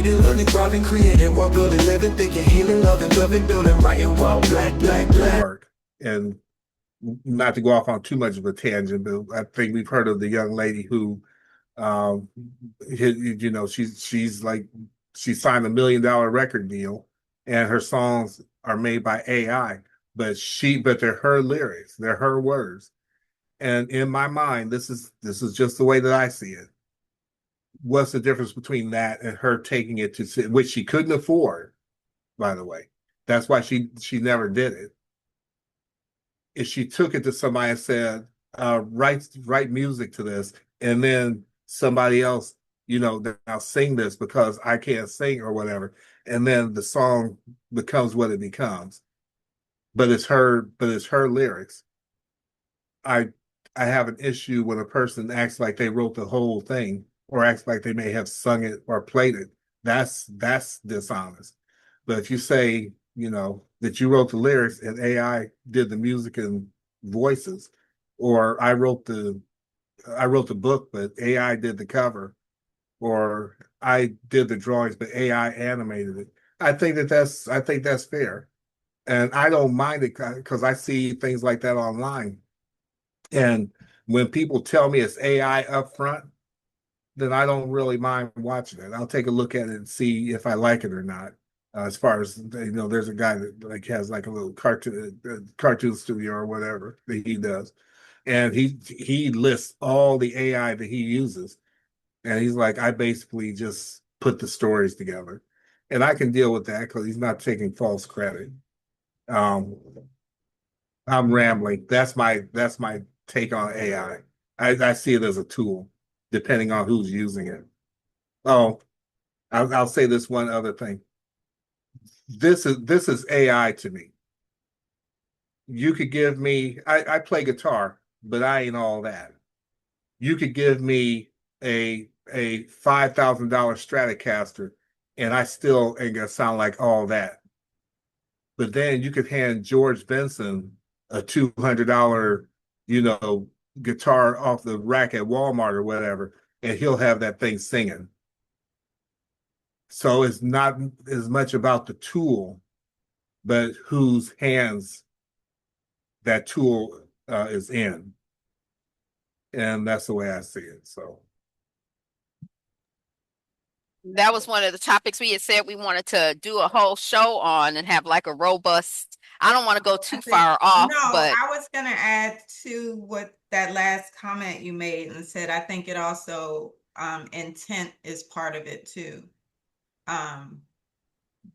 reading, learning, grinding, creating, while building, living, thinking, healing, loving, building, writing, while black, black, black. Work. And not to go off on too much of a tangent, but I think we've heard of the young lady who, you know, she's like, she signed $1 million record deal, and her songs are made by AI, but they're her lyrics, they're her words. And in my mind, this is just the way that I see it. What's the difference between that and her taking it to, which she couldn't afford, by the way? That's why she never did it. If she took it to somebody and said, write music to this, and then somebody else, you know, now sing this because I can't sing or whatever, and then the song becomes what it becomes. But it's her lyrics. I I have an issue when a person acts like they wrote the whole thing or acts like they may have sung it or played it. That's dishonest. But if you say, you know, that you wrote the lyrics and AI did the music and voices, or I wrote the book, but AI did the cover, or I did the drawings, but AI animated it. I think that's fair, and I don't mind it because I see things like that online. And when people tell me it's AI up front, then I don't really mind watching it. I'll take a look at it and see if I like it or not. As far as you know, there's a guy that like has like a little cartoon studio or whatever that he does, and he lists all the AI that he uses, and he's like, I basically just put the stories together, and I can deal with that because he's not taking false credit. Um, I'm rambling. That's my take on AI. I see it as a tool, depending on who's using it. Oh, I'll say this one other thing. This is AI to me. You could give me I play guitar, but I ain't all that. You could give me a $5,000 Stratocaster, and I still ain't gonna sound like all that. But then you could hand George Benson a $200, you know, guitar off the rack at Walmart or whatever, and he'll have that thing singing. So it's not as much about the tool, but whose hands that tool is in. And that's the way I see it. So That was one of the topics we had said we wanted to do a whole show on and have like a robust, I don't want to go too far off, no, but I was going to add to what that last comment you made and said, I think it also, intent is part of it too.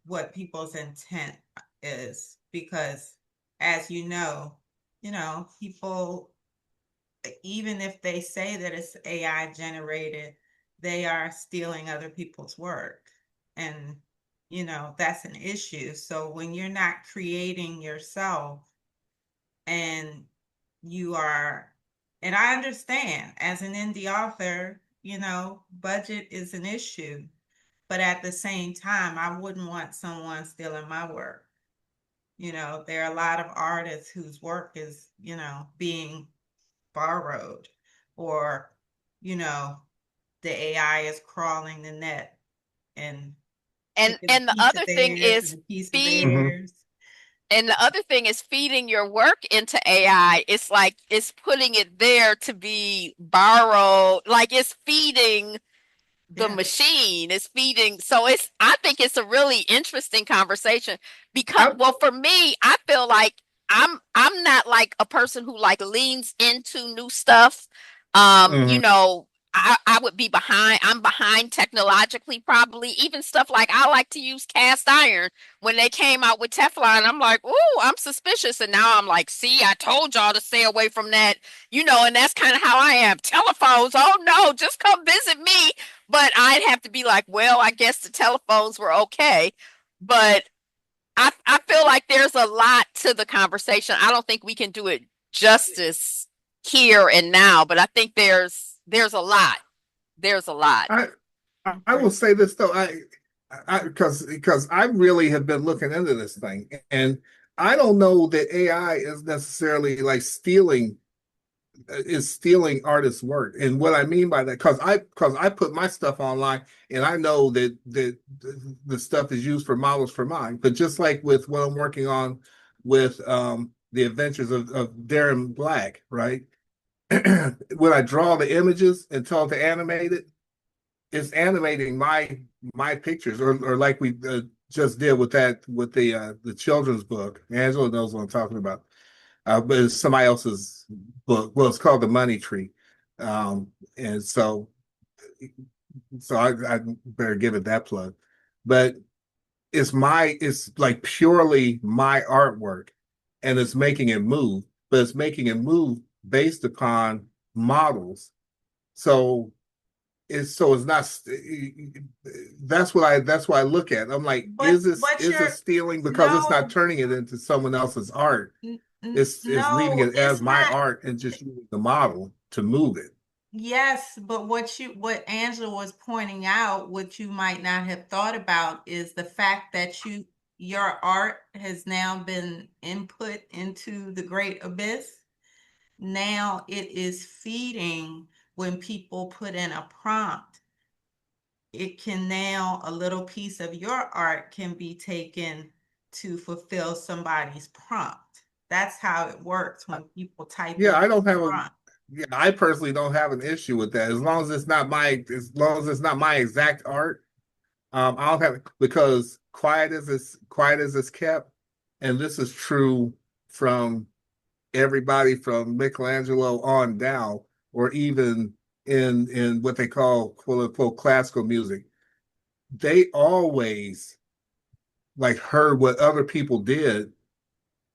What people's intent is, because as you know, people, even if they say that it's AI generated, they are stealing other people's work. And, you know, that's an issue. So when you're not creating yourself and you are, and I understand as an indie author, you know, budget is an issue. But at the same time, I wouldn't want someone stealing my work. You know, there are a lot of artists whose work is, you know, being borrowed, or, you know, the AI is crawling the net and taking a and the piece of other thing theirs and is a piece of feed mhm. theirs. and the other thing is feeding your work into AI. It's like it's putting it there to be borrowed, like it's feeding the Yeah. machine, is feeding. So it's, I think it's a really interesting conversation because, I, well, for me, I feel like I'm not like a person who like leans into new stuff. You mhm. know, I would be behind, I'm behind technologically, probably even stuff like I like to use cast iron. When they came out with Teflon, I'm like, oh, I'm suspicious. And now I'm like, see, I told y'all to stay away from that, you know, and that's kind of how I am. Telephones, oh no, just come visit me. But I'd have to be like, well, I guess the telephones were okay. But I feel like there's a lot to the conversation. I don't think we can do it justice here and now, but I think there's a lot. There's a lot. I I will Agree. say this though, I because I really have been looking into this thing, and I don't know that AI is necessarily like stealing is stealing artists' work. And what I mean by that, because I put my stuff online, and I know that the stuff is used for models for mine. But just like with what I'm working on with the Adventures of Darren Black, right? When I draw the images and tell it to animate it, it's animating my pictures, or like we just did with the children's book. Angela knows what I'm talking about. But it's somebody else's book. Well, it's called The Money Tree. And so I better give it that plug. But it's like purely my artwork, and it's making it move, but it's making it move based upon models. So it's not, that's what I look at. I'm like, is this stealing because it's not turning it into someone else's art? It's leaving no, it as it's my not. art and just using the model to move it. Yes, but what Angela was pointing out, what you might not have thought about, is the fact that your art has now been input into the great abyss. Now it is feeding when people put in a prompt. It can now, a little piece of your art can be taken to fulfill somebody's prompt. That's how it works when people type in Yeah, I don't have a prompt. yeah, I personally don't have an issue with that as long as it's not my exact art. I don't have, because quiet as it's kept, and this is true from everybody from Michelangelo on down, or even in what they call quote unquote classical music. They always like heard what other people did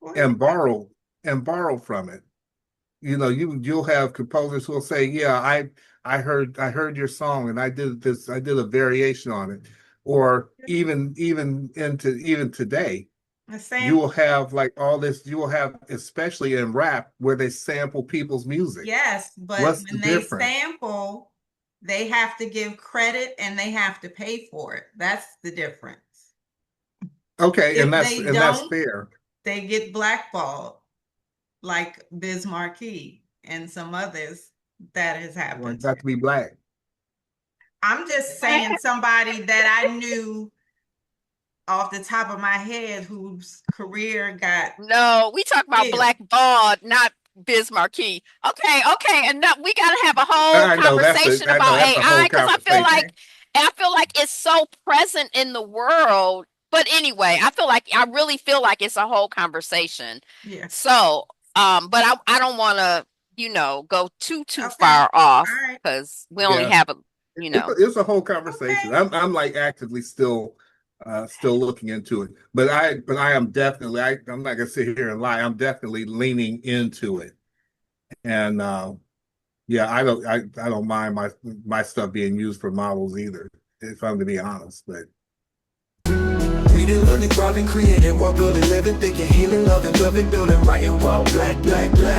Well, and borrow from it. You know, you'll have composers who'll say, "Yeah, I heard your song and I did a variation on it." Or even today, the you same. will have like all this, you will have, especially in rap, where they sample people's music. Yes, but What's the when they difference? sample, they have to give credit and they have to pay for it. That's the difference. Okay, If they and that's don't, fair. they get blackballed, like Biz Markie and some others that has Or happened to. got to be black. I'm just saying somebody that I knew off the top of my head whose career got No, we talk about killed. blackballed, not Biz Markie. Okay, and no, we gotta have a whole I know conversation I know about that's a whole AI because conversation. Okay. I feel like it's so present in the world. But anyway, I really feel like it's a whole conversation. Yeah. So, but I don't want to, go too Okay. far off All right. because we only Yeah, have you know. it's a whole conversation. Okay. I'm like actively still looking into it. But I am definitely, I'm not gonna sit here and lie. I'm definitely leaning into it. And yeah, I don't mind my stuff being used for models either, if I'm to be honest. But reading, learning, growing, creating, while building, living, thinking, healing, loving, building, writing while black, black, black.